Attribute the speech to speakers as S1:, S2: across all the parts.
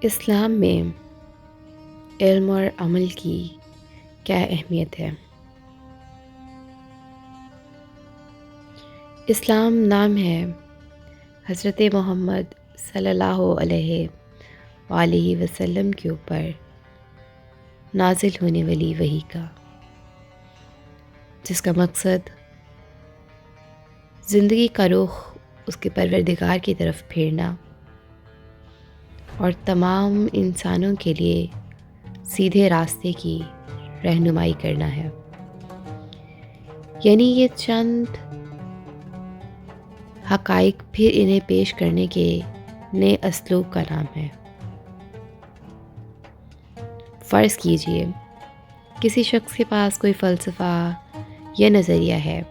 S1: اسلام میں علم اور عمل کی کیا اہمیت ہے؟ اسلام نام ہے حضرت محمد صلی اللہ علیہ وآلہ وسلم کے اوپر نازل ہونے والی وحی کا، جس کا مقصد زندگی کا رخ اس کے پروردگار کی طرف پھیرنا اور تمام انسانوں کے لیے سیدھے راستے کی رہنمائی کرنا ہے۔ یعنی یہ چند حقائق پھر انہیں پیش کرنے کے نئے اسلوب کا نام ہے۔ فرض کیجئے کسی شخص کے پاس کوئی فلسفہ یا نظریہ ہے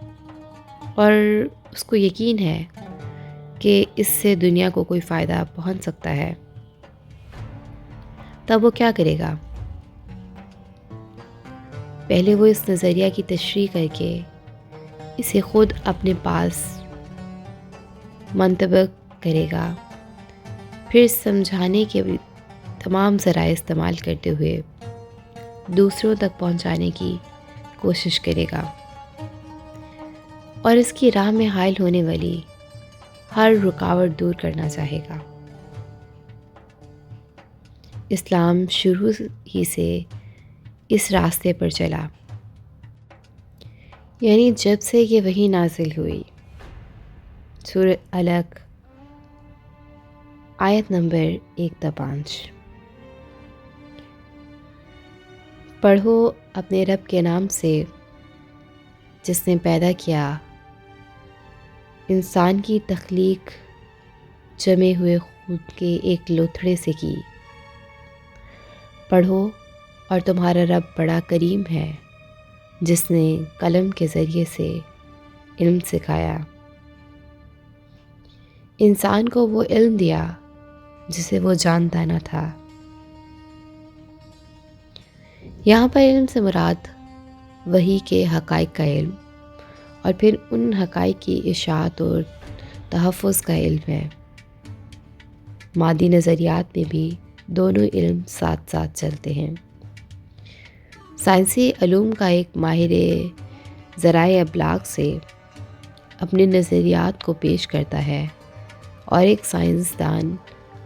S1: اور اس کو یقین ہے کہ اس سے دنیا کو کوئی فائدہ پہنچ سکتا ہے، تب وہ کیا کرے گا؟ پہلے وہ اس نظریہ کی تشریح کر کے اسے خود اپنے پاس منطبق کرے گا، پھر سمجھانے کے تمام ذرائع استعمال کرتے ہوئے دوسروں تک پہنچانے کی کوشش کرے گا اور اس کی راہ میں حائل ہونے والی ہر رکاوٹ دور کرنا چاہے گا۔ اسلام شروع ہی سے اس راستے پر چلا، یعنی جب سے یہ وحی نازل ہوئی۔ سورہ علق آیت نمبر 1-5۔ پڑھو اپنے رب کے نام سے جس نے پیدا کیا انسان کی تخلیق جمے ہوئے خون کے ایک لوتھڑے سے کی۔ پڑھو اور تمہارا رب بڑا کریم ہے جس نے قلم کے ذریعے سے علم سکھایا، انسان کو وہ علم دیا جسے وہ جانتا نہ تھا۔ یہاں پر علم سے مراد وحی کے حقائق کا علم اور پھر ان حقائق کی اشاعت اور تحفظ کا علم ہے۔ مادی نظریات میں بھی دونوں علم ساتھ ساتھ چلتے ہیں۔ سائنسی علوم کا ایک ماہر ذرائع ابلاغ سے اپنے نظریات کو پیش کرتا ہے اور ایک سائنسدان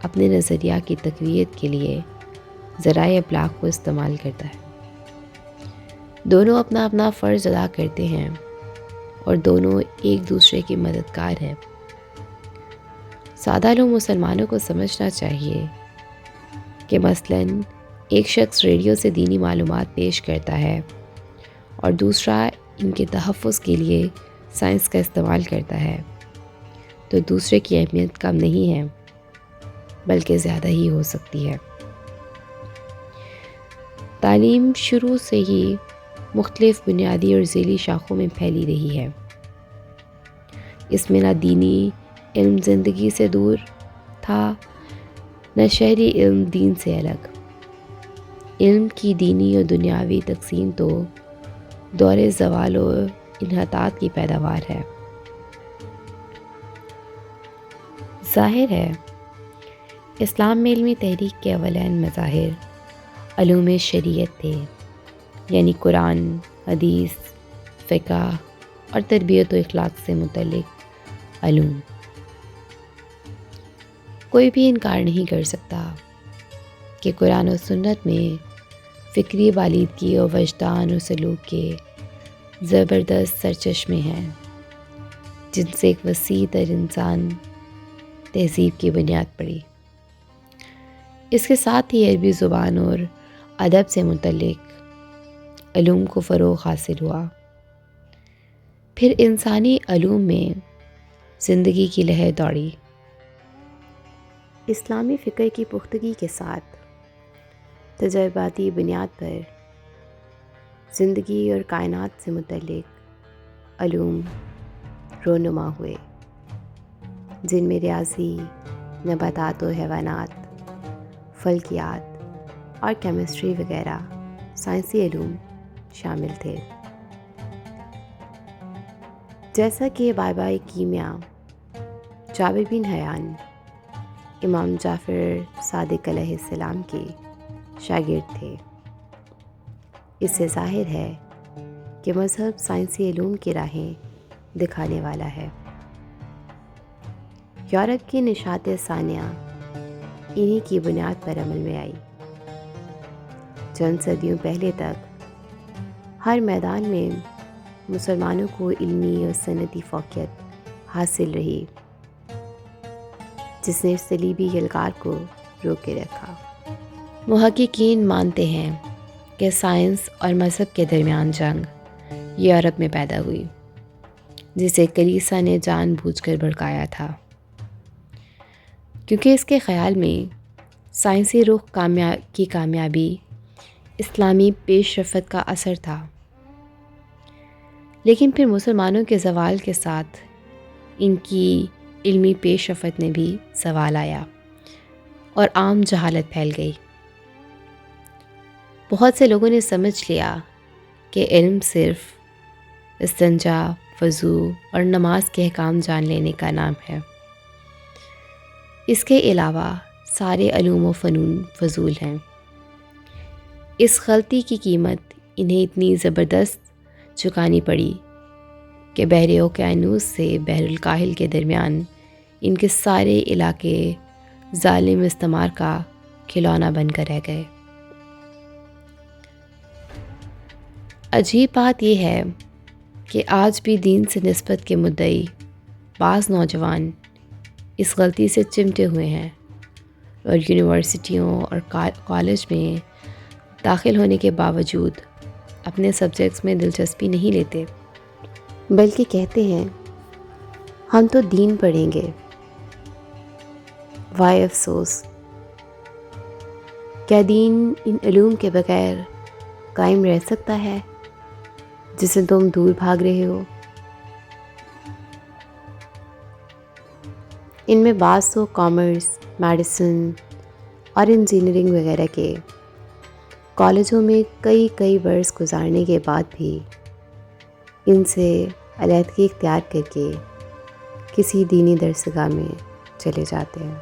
S1: اپنے نظریہ کی تقویت کے لیے ذرائع ابلاغ کو استعمال کرتا ہے۔ دونوں اپنا اپنا فرض ادا کرتے ہیں اور دونوں ایک دوسرے کے مددگار ہیں۔ سادہ لوگ مسلمانوں کو سمجھنا چاہیے کہ مثلاً ایک شخص ریڈیو سے دینی معلومات پیش کرتا ہے اور دوسرا ان کے تحفظ کے لیے سائنس کا استعمال کرتا ہے، تو دوسرے کی اہمیت کم نہیں ہے بلکہ زیادہ ہی ہو سکتی ہے۔ تعلیم شروع سے ہی مختلف بنیادی اور ذیلی شاخوں میں پھیلی رہی ہے۔ اس میں نہ دینی علم زندگی سے دور تھا، نہ شہری علم دین سے الگ۔ علم کی دینی اور دنیاوی تقسیم تو دور زوال و انحطاط کی پیداوار ہے۔ ظاہر ہے اسلام میں علمی تحریک کے اولین مظاہر علوم شریعت تھے، یعنی قرآن، حدیث، فقہ اور تربیت و اخلاق سے متعلق علوم۔ کوئی بھی انکار نہیں کر سکتا کہ قرآن و سنت میں فکری بالیدگی اور وجدان و سلوک کے زبردست سرچشمے ہیں جن سے ایک وسیع تر انسان تہذیب کی بنیاد پڑی۔ اس کے ساتھ ہی عربی زبان اور ادب سے متعلق علوم کو فروغ حاصل ہوا۔ پھر انسانی علوم میں زندگی کی لہر دوڑی۔ اسلامی فکر کی پختگی کے ساتھ تجرباتی بنیاد پر زندگی اور کائنات سے متعلق علوم رونما ہوئے، جن میں ریاضی، نباتات و حیوانات، فلکیات اور کیمسٹری وغیرہ سائنسی علوم شامل تھے۔ جیسا کہ بابائے کیمیا جابر بن حیان امام جعفر صادق علیہ السلام کے شاگرد تھے۔ اس سے ظاہر ہے کہ مذہب سائنسی علوم کی راہیں دکھانے والا ہے۔ یورپ کی نشاط ثانیہ انہی کی بنیاد پر عمل میں آئی۔ چند صدیوں پہلے تک ہر میدان میں مسلمانوں کو علمی اور صنعتی فوقیت حاصل رہی، جس نے صلیبی یلغار کو روک کے رکھا۔ محققین مانتے ہیں کہ سائنس اور مذہب کے درمیان جنگ یورپ میں پیدا ہوئی، جسے کلیسا نے جان بوجھ کر بھڑکایا تھا، کیونکہ اس کے خیال میں سائنسی رخ کی کامیابی اسلامی پیش رفت کا اثر تھا۔ لیکن پھر مسلمانوں کے زوال کے ساتھ ان کی علمی پیش رفت میں بھی زوال آیا اور عام جہالت پھیل گئی۔ بہت سے لوگوں نے سمجھ لیا کہ علم صرف استنجا، وضو اور نماز کے احکام جان لینے کا نام ہے۔ اس کے علاوہ سارے علوم و فنون فضول ہیں۔ اس غلطی کی قیمت انہیں اتنی زبردست چکانی پڑی کہ بحر اوقیانوس سے بحر الکاہل کے درمیان ان کے سارے علاقے ظالم استعمار کا کھلونا بن کر رہ گئے۔ عجیب بات یہ ہے کہ آج بھی دین سے نسبت کے مدعی بعض نوجوان اس غلطی سے چمٹے ہوئے ہیں اور یونیورسٹیوں اور کالج میں داخل ہونے کے باوجود اپنے سبجیکٹس میں دلچسپی نہیں لیتے، بلکہ کہتے ہیں ہم تو دین پڑھیں گے۔ وائے افسوس! کیا دین ان علوم کے بغیر قائم رہ سکتا ہے جسے تم دور بھاگ رہے ہو؟ ان میں بعض تو کامرس، میڈیسن اور انجینئرنگ وغیرہ کے کالجوں میں کئی برس گزارنے کے بعد بھی ان سے علیحدگی اختیار کر کے کسی دینی درسگاہ میں چلے جاتے ہیں۔